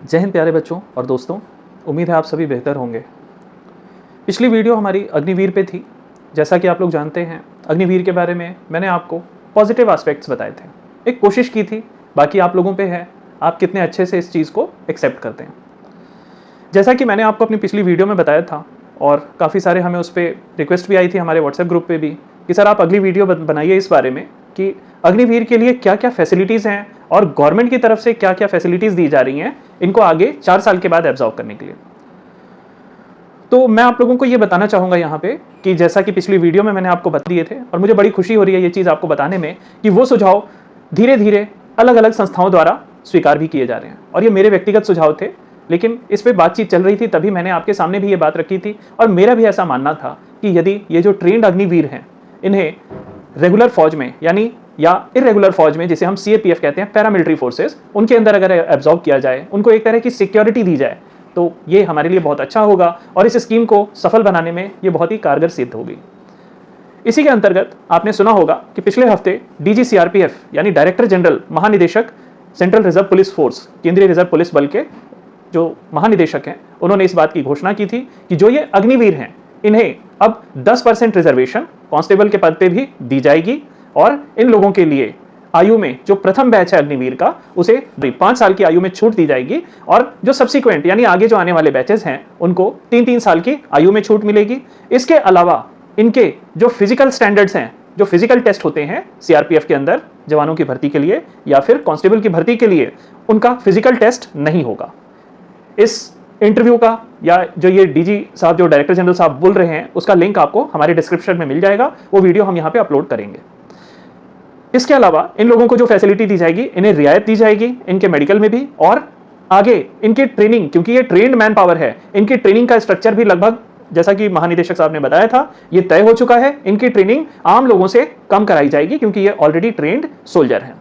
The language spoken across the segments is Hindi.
जय हिंद प्यारे बच्चों और दोस्तों, उम्मीद है आप सभी बेहतर होंगे। पिछली वीडियो हमारी अग्निवीर पे थी। जैसा कि आप लोग जानते हैं, अग्निवीर के बारे में मैंने आपको पॉजिटिव एस्पेक्ट्स बताए थे, एक कोशिश की थी। बाकी आप लोगों पे है, आप कितने अच्छे से इस चीज़ को एक्सेप्ट करते हैं। जैसा कि मैंने आपको अपनी पिछली वीडियो में बताया था और काफ़ी सारे हमें उस पर रिक्वेस्ट भी आई थी हमारे व्हाट्सएप ग्रुप पे भी कि सर आप अगली वीडियो बनाइए इस बारे में कि अग्निवीर के लिए क्या क्या फैसिलिटीज़ हैं और गवर्नमेंट की तरफ से क्या क्या फैसिलिटीज़ दी जा रही हैं इनको आगे 4 साल के बाद एब्जॉर्व करने के लिए। तो मैं आप लोगों को ये बताना चाहूँगा यहाँ पे कि जैसा कि पिछली वीडियो में मैंने आपको बता दिए थे और मुझे बड़ी खुशी हो रही है ये चीज़ आपको बताने में कि वो सुझाव धीरे धीरे अलग अलग संस्थाओं द्वारा स्वीकार भी किए जा रहे हैं। और ये मेरे व्यक्तिगत सुझाव थे, लेकिन इस पर बातचीत चल रही थी तभी मैंने आपके सामने भी ये बात रखी थी। और मेरा भी ऐसा मानना था कि यदि ये जो ट्रेंड अग्निवीर हैं इन्हें रेगुलर फौज में यानी या इरेगुलर फौज में, जिसे हम CAPF कहते हैं, पैरामिलिट्री फोर्सेस, उनके अंदर अगर एब्जॉर्ब किया जाए, उनको एक तरह की सिक्योरिटी दी जाए, तो ये हमारे लिए बहुत अच्छा होगा और इस स्कीम को सफल बनाने में ये बहुत ही कारगर सिद्ध होगी। इसी के अंतर्गत आपने सुना होगा कि पिछले हफ्ते DG CRPF यानी डायरेक्टर जनरल महानिदेशक सेंट्रल रिजर्व पुलिस फोर्स, केंद्रीय रिजर्व पुलिस बल के जो महानिदेशक हैं, उन्होंने इस बात की घोषणा की थी कि जो ये अग्निवीर हैं इन्हें अब 10% रिजर्वेशन कांस्टेबल के पद पे भी दी जाएगी और इन लोगों के लिए आयु में जो प्रथम बैच है अग्निवीर का, उसे 5 साल की आयु में छूट दी जाएगी और जो सब्सिक्वेंट यानी आगे जो आने वाले बैचेस हैं उनको 3-3 साल की आयु में छूट मिलेगी। इसके अलावा इनके जो फिजिकल स्टैंडर्ड्स हैं, जो फिजिकल टेस्ट होते हैं CRPF के अंदर जवानों की भर्ती के लिए या फिर कांस्टेबल की भर्ती के लिए, उनका फिजिकल टेस्ट नहीं होगा। इस इंटरव्यू का या जो ये DG साहब, जो डायरेक्टर जनरल साहब बोल रहे हैं, उसका लिंक आपको हमारे डिस्क्रिप्शन में मिल जाएगा। वो वीडियो हम यहाँ पे अपलोड करेंगे। इसके अलावा इन लोगों को जो फैसिलिटी दी जाएगी, इन्हें रियायत दी जाएगी इनके मेडिकल में भी, और आगे इनकी ट्रेनिंग, क्योंकि ये ट्रेंड मैन पावर है, इनकी ट्रेनिंग का स्ट्रक्चर भी लगभग, जैसा कि महानिदेशक साहब ने बताया था, ये तय हो चुका है। इनकी ट्रेनिंग आम लोगों से कम कराई जाएगी क्योंकि ये ऑलरेडी ट्रेंड सोल्जर हैं।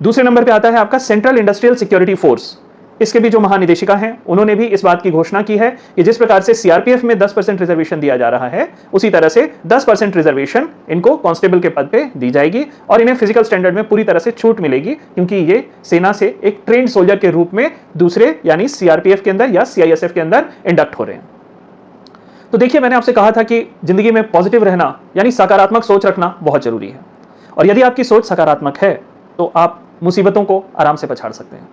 दूसरे नंबर पे आता है आपका सेंट्रल इंडस्ट्रियल सिक्योरिटी फोर्स। इसके भी जो महानिदेशिका हैं, उन्होंने भी इस बात की घोषणा की है कि जिस प्रकार से CRPF में 10% रिजर्वेशन दिया जा रहा है, उसी तरह से 10% रिजर्वेशन इनको कांस्टेबल के पद पे दी जाएगी और इन्हें फिजिकल स्टैंडर्ड में पूरी तरह से छूट मिलेगी क्योंकि ये सेना से एक ट्रेंड सोल्जर के रूप में दूसरे यानी CRPF के अंदर या CISF के अंदर इंडक्ट हो रहे हैं। तो देखिए, मैंने आपसे कहा था कि जिंदगी में पॉजिटिव रहना यानी सकारात्मक सोच रखना बहुत जरूरी है और यदि आपकी सोच सकारात्मक है तो आप मुसीबतों को आराम से पछाड़ सकते हैं।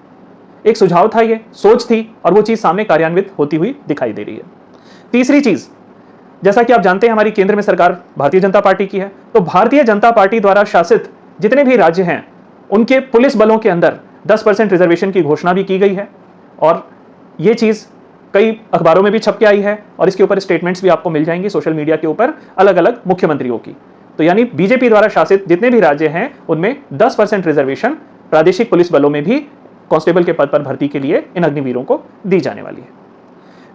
एक सुझाव था, ये सोच थी और वो चीज सामने कार्यान्वित होती हुई दिखाई दे रही है। तीसरी चीज, जैसा कि आप जानते हैं हमारी केंद्र में सरकार भारतीय जनता पार्टी की है, तो भारतीय जनता पार्टी द्वारा शासित जितने भी राज्य हैं उनके पुलिस बलों के अंदर 10% रिजर्वेशन की घोषणा भी की गई है और ये चीज कई अखबारों में भी छप के आई है और इसके ऊपर स्टेटमेंट्स भी आपको मिल जाएंगे सोशल मीडिया के ऊपर अलग अलग मुख्यमंत्रियों की। तो यानी बीजेपी द्वारा शासित जितने भी राज्य हैं उनमें 10% रिजर्वेशन प्रादेशिक पुलिस बलों में भी कांस्टेबल के पद पर भर्ती के लिए इन अग्निवीरों को दी जाने वाली है।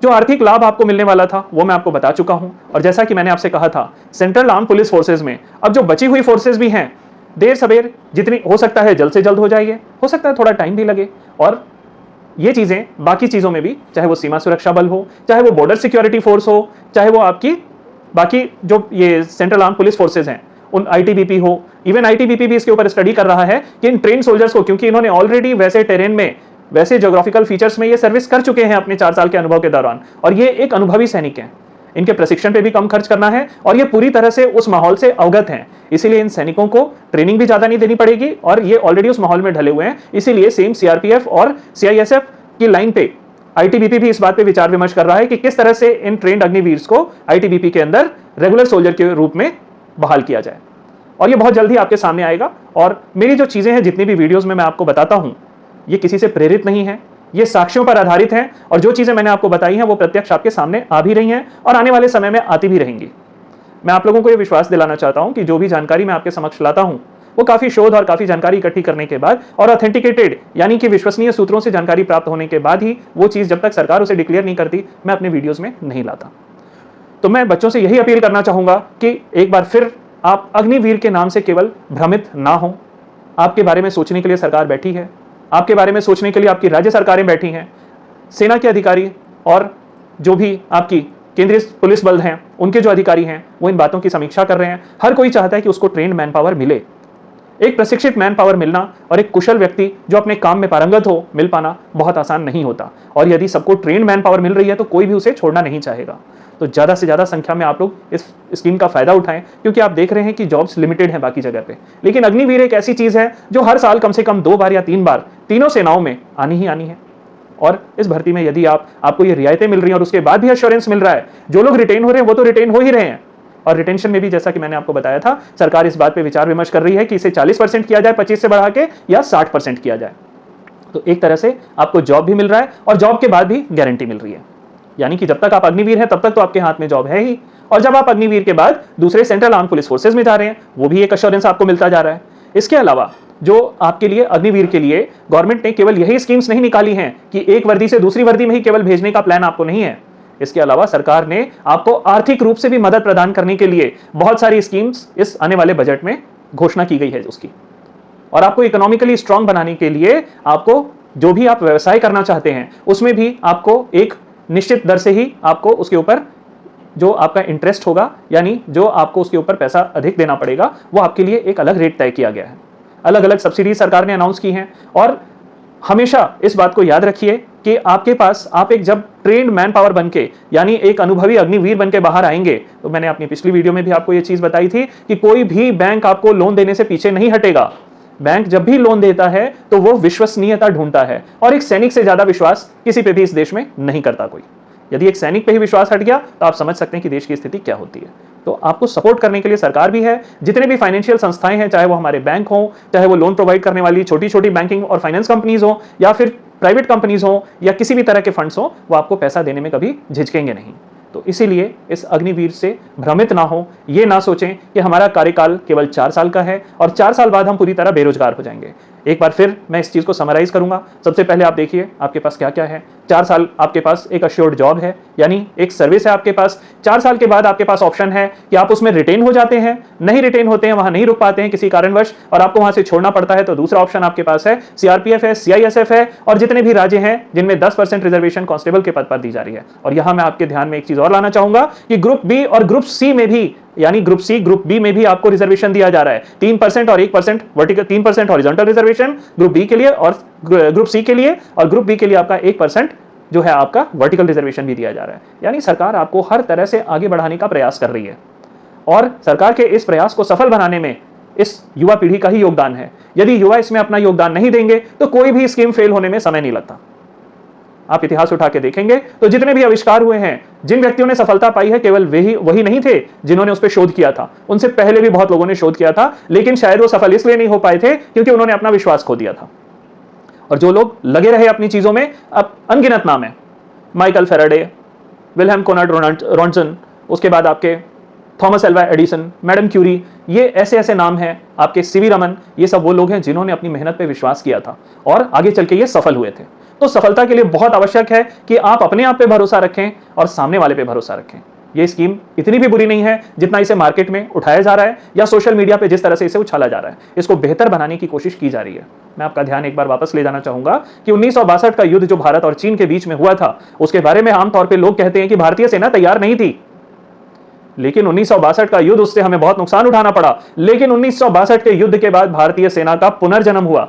जो आर्थिक लाभ आपको मिलने वाला था वो मैं आपको बता चुका हूं और जैसा कि मैंने आपसे कहा था, सेंट्रल आर्म पुलिस फोर्सेज में अब जो बची हुई फोर्सेज भी हैं, देर सवेर जितनी हो सकता है जल्द से जल्द हो जाएगी, हो सकता है थोड़ा टाइम भी लगे। और ये चीजें बाकी चीजों में भी, चाहे वो सीमा सुरक्षा बल हो, चाहे वो बॉर्डर सिक्योरिटी फोर्स हो, चाहे वो आपकी बाकी जो ये सेंट्रल आर्म पुलिस फोर्सेज हैं, उन ITBP हो, इवन ITBP भी इसके ऊपर स्टडी कर रहा है कि इन ट्रेन सोल्जर्स को, क्योंकि इन्होंने ऑलरेडी वैसे टेरेन में, वैसे ज्योग्राफिकल फीचर्स में ये सर्विस कर चुके हैं अपने 4 साल के अनुभव के दौरान और ये एक अनुभवी सैनिक हैं, इनके प्रशिक्षण पे भी कम खर्च करना है और ये पूरी तरह से उस माहौल से अवगत हैं। इसीलिए इन सैनिकों को ट्रेनिंग भी ज्यादा नहीं देनी पड़ेगी और ये ऑलरेडी उस माहौल में ढले हुए हैं। इसीलिए सेम CRPF और CISF की लाइन पे ITBP भी इस बात पे विचार विमर्श कर रहा है कि किस तरह से इन ट्रेंड अग्निवीर्स को ITBP के अंदर रेगुलर सोल्जर के रूप में बहाल किया जाए और ये बहुत जल्दी आपके सामने आएगा। और मेरी जो चीजें हैं, जितनी भी वीडियोस में मैं आपको बताता हूं, ये किसी से प्रेरित नहीं है, ये साक्ष्यों पर आधारित हैं और जो चीजें मैंने आपको बताई हैं वो प्रत्यक्ष आपके सामने आ भी रही हैं और आने वाले समय में आती भी रहेंगी। मैं आप लोगों को ये विश्वास दिलाना चाहता हूं कि जो भी जानकारी मैं आपके समक्ष लाता हूं वो काफी शोध और काफी जानकारी इकट्ठी करने के बाद और ऑथेंटिकेटेड यानी कि विश्वसनीय सूत्रों से जानकारी प्राप्त होने के बाद ही, वो चीज जब तक सरकार उसे डिक्लेयर नहीं करती, मैं अपने वीडियोज में नहीं लाता। तो मैं बच्चों से यही अपील करना चाहूंगा कि एक बार फिर आप अग्निवीर के नाम से केवल भ्रमित ना हो। आपके बारे में सोचने के लिए सरकार बैठी है, आपके बारे में सोचने के लिए आपकी राज्य सरकारें बैठी हैं, सेना के अधिकारी और जो भी आपकी केंद्रीय पुलिस बल हैं उनके जो अधिकारी हैं वो इन बातों की समीक्षा कर रहे हैं। हर कोई चाहता है कि उसको ट्रेंड मैन पावर मिले। एक प्रशिक्षित मैन पावर मिलना और एक कुशल व्यक्ति जो अपने काम में पारंगत हो मिल पाना बहुत आसान नहीं होता। और यदि सबको ट्रेन्ड मैन पावर मिल रही है तो कोई भी उसे छोड़ना नहीं चाहेगा। तो ज़्यादा से ज़्यादा संख्या में आप लोग इस स्कीम का फायदा उठाएं, क्योंकि आप देख रहे हैं कि जॉब्स लिमिटेड हैं बाकी जगह पे, लेकिन अग्निवीर एक ऐसी चीज़ है जो हर साल कम से कम 2 बार या 3 बार तीनों सेनाओं में आनी ही आनी है। और इस भर्ती में यदि आपको ये रियायतें मिल रही हैं और उसके बाद भी एश्योरेंस मिल रहा है, जो लोग रिटेन हो रहे हैं वो तो रिटेन हो ही रहे हैं। और रिटेंशन में भी जैसा कि मैंने आपको बताया था, सरकार इस बात पे विचार विमर्श कर रही है कि इसे 40% किया जाए 25 से बढ़ा के, या 60% किया जाए। तो एक तरह से आपको जॉब भी मिल रहा है और जॉब के बाद भी गारंटी मिल रही है। यानी कि जब तक आप अग्निवीर हैं तब तक तो आपके हाथ में जॉब है ही, और जब आप अग्निवीर के बाद दूसरे सेंट्रल आर्म पुलिस फोर्सेज में जा रहे हैं वो भी एक एश्योरेंस आपको मिलता जा रहा है। इसके अलावा जो आपके लिए अग्निवीर के लिए गवर्नमेंट ने केवल यही स्कीम्स नहीं निकाली हैं कि एक वर्दी से दूसरी वर्दी में ही केवल भेजने का प्लान आपको नहीं है। इसके अलावा सरकार ने आपको आर्थिक रूप से भी मदद प्रदान करने के लिए बहुत सारी स्कीम्स इस आने वाले बजट में घोषणा की गई है उसकी। और आपको इकोनॉमिकली स्ट्रांग बनाने के लिए आपको जो भी आप व्यवसाय करना चाहते हैं उसमें भी आपको एक निश्चित दर से ही आपको उसके ऊपर जो आपका इंटरेस्ट होगा, यानी जो आपको उसके ऊपर पैसा अधिक देना पड़ेगा, वो आपके लिए एक अलग रेट तय किया गया है। अलग अलग सब्सिडी सरकार ने अनाउंस की हैं। और हमेशा इस बात को याद रखिए कि आपके पास आप एक जब ट्रेन्ड मैन पावर बनके, यानी एक अनुभवी अग्निवीर बनके बाहर आएंगे, तो मैंने अपनी पिछली वीडियो में भी आपको ये चीज बताई थी कि कोई भी बैंक आपको लोन देने से पीछे नहीं हटेगा। बैंक जब भी लोन देता है तो वो विश्वसनीयता ढूंढता है, और एक सैनिक से ज्यादा विश्वास किसी पे भी इस देश में नहीं करता कोई। यदि एक सैनिक पे ही विश्वास हट गया तो आप समझ सकते हैं कि देश की स्थिति क्या होती है। तो आपको सपोर्ट करने के लिए सरकार भी है। जितने भी फाइनेंशियल संस्थाएं हैं, चाहे वो हमारे बैंक हों, चाहे वो लोन प्रोवाइड करने वाली छोटी छोटी बैंकिंग और फाइनेंस कंपनीज हों, या फिर प्राइवेट कंपनीज हों, या किसी भी तरह के फंड्स हों, वो आपको पैसा देने में कभी झिझकेंगे नहीं। तो इसीलिए इस अग्निवीर से भ्रमित ना हो, ये ना सोचें कि हमारा कार्यकाल केवल 4 साल का है और 4 साल बाद हम पूरी तरह बेरोजगार हो जाएंगे। एक बार फिर मैं इस चीज को समराइज करूंगा। सबसे पहले आप देखिए आपके पास क्या क्या है। 4 साल आपके पास एक अश्योर्ड जॉब है, यानी एक सर्विस है आपके पास। 4 साल के बाद आपके पास ऑप्शन है कि आप उसमें रिटेन हो जाते हैं, नहीं रिटेन होते हैं, वहां नहीं रुक पाते हैं किसी कारणवश और आपको वहां से छोड़ना पड़ता है, तो दूसरा ऑप्शन आपके पास है सीआरपीएफ है, सीआईएसएफ है, और जितने भी राज्य हैं जिनमें 10% रिजर्वेशन कांस्टेबल के पद पर दी जा रही है। और यहां मैं आपके ध्यान में एक चीज और लाना चाहूंगा कि ग्रुप बी और ग्रुप सी में भी, यानी ग्रुप सी ग्रुप बी में भी आपको रिजर्वेशन दिया जा रहा है। 3% और 1% vertical, 3% horizontal reservation group B के लिए और ग्रुप सी के लिए, और ग्रुप बी के लिए आपका 1% जो है आपका वर्टिकल रिजर्वेशन भी दिया जा रहा है। यानी सरकार आपको हर तरह से आगे बढ़ाने का प्रयास कर रही है, और सरकार के इस प्रयास को सफल बनाने में इस युवा पीढ़ी का ही योगदान है। यदि युवा इसमें अपना योगदान नहीं देंगे तो कोई भी स्कीम फेल होने में समय नहीं लगता। आप इतिहास उठा के देखेंगे तो जितने भी आविष्कार हुए हैं, जिन व्यक्तियों ने सफलता पाई है, केवल वही नहीं थे जिन्होंने उस पर शोध किया था। उनसे पहले भी बहुत लोगों ने शोध किया था, लेकिन शायद वो सफल इसलिए नहीं हो पाए थे क्योंकि उन्होंने अपना विश्वास खो दिया था। और जो लोग लगे रहे अपनी चीजों में, अब अनगिनत नाम है। Michael Faraday, Wilhelm Conrad Roentgen, उसके बाद आपके Thomas Alva Edison, madam Curie, ये ऐसे ऐसे नाम हैं, आपके सीवी रमन, ये सब वो लोग हैं जिन्होंने अपनी मेहनत पे विश्वास किया था और आगे चल के ये सफल हुए थे। तो सफलता के लिए बहुत आवश्यक है कि आप अपने आप पे भरोसा रखें और सामने वाले पे भरोसा रखें। ये स्कीम इतनी भी बुरी नहीं है जितना इसे मार्केट में उठाया जा रहा है या सोशल मीडिया पे जिस तरह से इसे उछाला जा रहा है। इसको बेहतर बनाने की कोशिश की जा रही है। मैं आपका ध्यान एक बार वापस ले जाना चाहूंगा कि 1962 का युद्ध जो भारत और चीन के बीच में हुआ था, उसके बारे में आमतौर पर लोग कहते हैं कि भारतीय सेना तैयार नहीं थी, लेकिन 1962 का युद्ध, उससे हमें बहुत नुकसान उठाना पड़ा। लेकिन 1962 के युद्ध के बाद भारतीय सेना का पुनर्जन्म हुआ,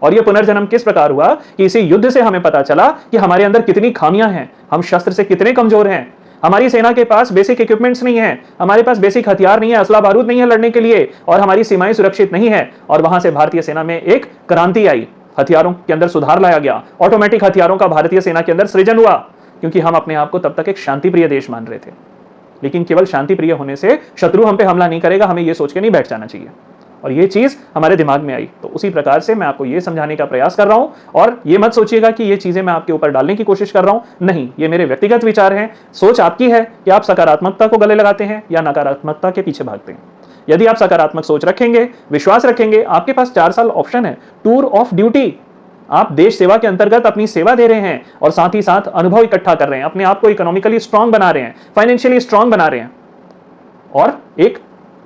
और यह पुनर्जन्म किस प्रकार हुआ कि इसी युद्ध से हमें पता चला कि हमारे अंदर कितनी खामियां हैं, हम शस्त्र से कितने कमजोर हैं। हमारी सेना के पास बेसिक इक्विपमेंट्स नहीं है, हमारे पास बेसिक हथियार नहीं है, असला बारूद नहीं है लड़ने के लिए, और हमारी सीमाएं सुरक्षित नहीं है। और वहां से भारतीय सेना में एक क्रांति आई, हथियारों के अंदर सुधार लाया गया, ऑटोमेटिक हथियारों का भारतीय सेना के अंदर सृजन हुआ, क्योंकि हम अपने आप को तब तक एक शांतिप्रिय देश मान रहे थे। लेकिन केवल शांतिप्रिय होने से शत्रु हम पे हमला नहीं करेगा, हमें यह सोच के नहीं बैठ जाना चाहिए। और ये चीज हमारे दिमाग में आई, तो उसी प्रकार से मैं आपको ये समझाने का प्रयास कर रहा हूं। और ये मत सोचिएगा कि ये चीजें मैं आपके ऊपर डालने की कोशिश कर रहा हूं, नहीं, ये मेरे व्यक्तिगत विचार हैं। सोच आपकी है कि आप सकारात्मकता को गले लगाते हैं या नकारात्मकता के पीछे भागते हैं। यदि आप सकारात्मक सोच रखेंगे, विश्वास रखेंगे, आपके पास 4 साल ऑप्शन है, टूर ऑफ ड्यूटी। आप देश सेवा के अंतर्गत अपनी सेवा दे रहे हैं और साथ ही साथ अनुभव इकट्ठा कर रहे हैं, अपने आप को इकोनॉमिकली स्ट्रांग बना रहे हैं, फाइनेंशियली स्ट्रांग बना रहे हैं, और एक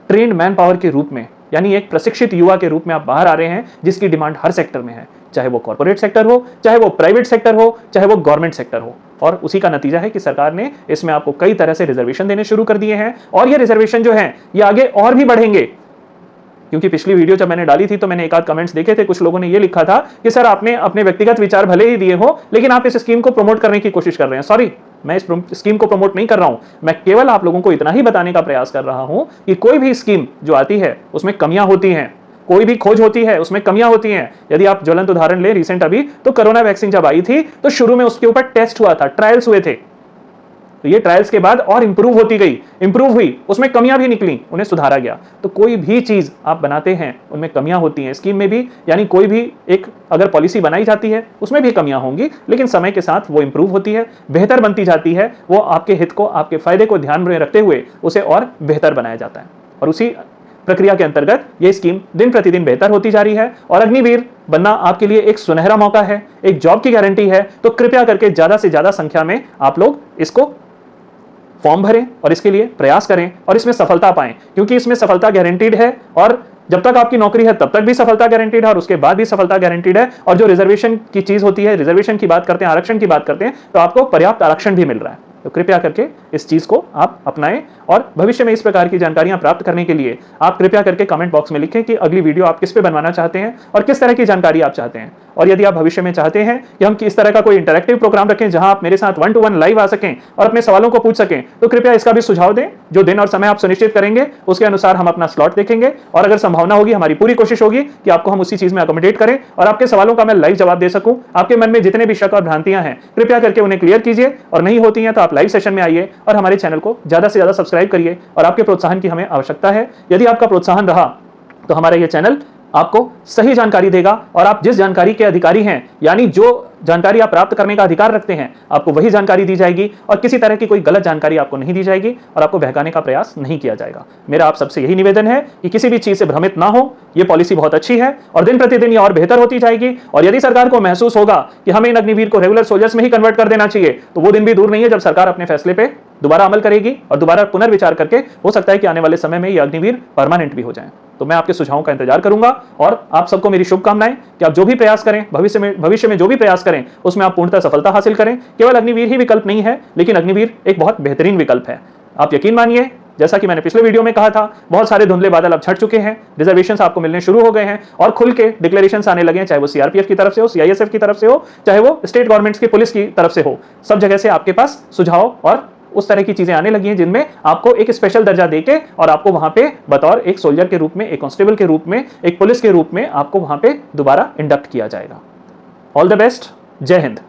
ट्रेन्ड मैन पावर के रूप में, यानी एक प्रशिक्षित युवा के रूप में आप बाहर आ रहे हैं, जिसकी डिमांड हर सेक्टर में है, चाहे वो कॉर्पोरेट सेक्टर हो, चाहे वो प्राइवेट सेक्टर हो, चाहे वो गवर्नमेंट सेक्टर हो। और उसी का नतीजा है कि सरकार ने इसमें आपको कई तरह से रिजर्वेशन देने शुरू कर दिए हैं, और ये रिजर्वेशन जो है ये आगे और भी बढ़ेंगे। क्योंकि पिछली वीडियो जब मैंने डाली थी तो मैंने एक आध कमेंट्स देखे थे, कुछ लोगों ने ये लिखा था कि सर आपने अपने व्यक्तिगत विचार भले ही दिए हो लेकिन आप इस स्कीम को प्रमोट करने की कोशिश कर रहे हैं। सॉरी, मैं इस स्कीम को प्रमोट नहीं कर रहा हूं, मैं केवल आप लोगों को इतना ही बताने का प्रयास कर रहा हूं कि कोई भी स्कीम जो आती है उसमें कमियां होती हैं, कोई भी खोज होती है उसमें कमियां होती हैं। यदि आप ज्वलंत उदाहरण ले रिसेंट अभी, तो कोरोना वैक्सीन जब आई थी तो शुरू में उसके ऊपर टेस्ट हुआ था, ट्रायल्स हुए थे, तो ये ट्रायल्स के बाद और इंप्रूव होती गई, इंप्रूव हुई, उसमें कमियां भी निकली, उन्हें सुधारा गया। तो कोई भी चीज आप बनाते हैं उनमें कमियां होती हैं, स्कीम में भी, यानी कोई भी एक अगर पॉलिसी बनाई जाती है उसमें भी कमियां होंगी, लेकिन समय के साथ वो इंप्रूव होती है, बेहतर बनती जाती है, वो आपके हित को, आपके फायदे को ध्यान में रखते हुए उसे और बेहतर बनाया जाता है। और उसी प्रक्रिया के अंतर्गत ये स्कीम दिन प्रतिदिन बेहतर होती जा रही है। और अग्निवीर बनना आपके लिए एक सुनहरा मौका है, एक जॉब की गारंटी है। तो कृपया करके ज्यादा से ज्यादा संख्या में आप लोग इसको फॉर्म भरें और इसके लिए प्रयास करें और इसमें सफलता पाएं, क्योंकि इसमें सफलता गारंटीड है। और जब तक आपकी नौकरी है तब तक भी सफलता गारंटीड है और उसके बाद भी सफलता गारंटीड है। और जो रिजर्वेशन की चीज होती है, रिजर्वेशन की बात करते हैं, आरक्षण की बात करते हैं, तो आपको पर्याप्त आरक्षण भी मिल रहा है। तो कृपया करके इस चीज को आप अपनाएं और भविष्य में इस प्रकार की जानकारियां प्राप्त करने के लिए आप कृपया करके कमेंट बॉक्स में लिखें कि अगली वीडियो आप किस पे बनवाना चाहते हैं और किस तरह की जानकारी आप चाहते हैं। और यदि आप भविष्य में चाहते हैं कि हम किस तरह का कोई इंटरैक्टिव प्रोग्राम रखें जहां आप मेरे साथ 1-to-1 लाइव आ सकें और अपने सवालों को पूछ सकें, तो कृपया इसका भी सुझाव दें। जो दिन और समय आप सुनिश्चित करेंगे उसके अनुसार हम अपना स्लॉट देखेंगे और अगर संभावना होगी, हमारी पूरी कोशिश होगी कि आपको हम उसी चीज में अकोमोडेट करें और आपके सवालों का मैं लाइव जवाब दे सकूं। आपके मन में जितने भी शक और भ्रांतियां हैं कृपया करके उन्हें क्लियर कीजिए, और नहीं होती हैं तो आप लाइव सेशन में आइए और हमारे चैनल को ज्यादा से ज्यादा सब्सक्राइब करिए। और आपके प्रोत्साहन की हमें आवश्यकता है। यदि आपका प्रोत्साहन रहा तो हमारा यह चैनल आपको सही जानकारी देगा और आप जिस जानकारी के अधिकारी हैं, यानी जो जानकारी आप प्राप्त करने का अधिकार रखते हैं, आपको वही जानकारी दी जाएगी और किसी तरह की कोई गलत जानकारी आपको नहीं दी जाएगी और आपको बहकाने का प्रयास नहीं किया जाएगा। मेरा आप सबसे यही निवेदन है कि किसी भी चीज से भ्रमित ना हो। यह पॉलिसी बहुत अच्छी है और दिन प्रतिदिन यह और बेहतर होती जाएगी। और यदि सरकार को महसूस होगा कि हमें इन अग्निवीर को रेगुलर सोल्जर्स में ही कन्वर्ट कर देना चाहिए, तो वो दिन भी दूर नहीं है जब सरकार अपने फैसले पे दोबारा अमल करेगी और दोबारा पुनर्विचार करके हो सकता है कि आने वाले समय में ये अग्निवीर परमानेंट भी हो जाए। तो मैं आपके सुझावों का इंतजार करूंगा और आप सबको मेरी शुभकामनाएं कि आप जो भी प्रयास करें, भविष्य में जो भी प्रयास करें, उसमें आप पूर्णतः सफलता हासिल करें। केवल अग्निवीर ही विकल्प नहीं है, लेकिन अग्निवीर एक बहुत बेहतरीन विकल्प है। आप यकीन मानिए, जैसा कि मैंने पिछले वीडियो में कहा था, बहुत सारे धुंधले बादल अब छट चुके हैं, रिजर्वेशंस आपको मिलने शुरू हो गए हैं और खुल के डिक्लेरेशंस आने लगे हैं, चाहे वो सीआरपीएफ की तरफ से हो, सीआईएसएफ की तरफ से हो, चाहे वो स्टेट गवर्नमेंट्स की पुलिस की तरफ से हो। सब जगह से आपके पास सुझाव और उस तरह की चीजें आने लगी हैं जिनमें आपको एक स्पेशल दर्जा देके और आपको वहां पे बतौर एक सोल्जर के रूप में, एक कांस्टेबल के रूप में, एक पुलिस के रूप में आपको वहां पे दोबारा इंडक्ट किया जाएगा। ऑल द बेस्ट, जय हिंद।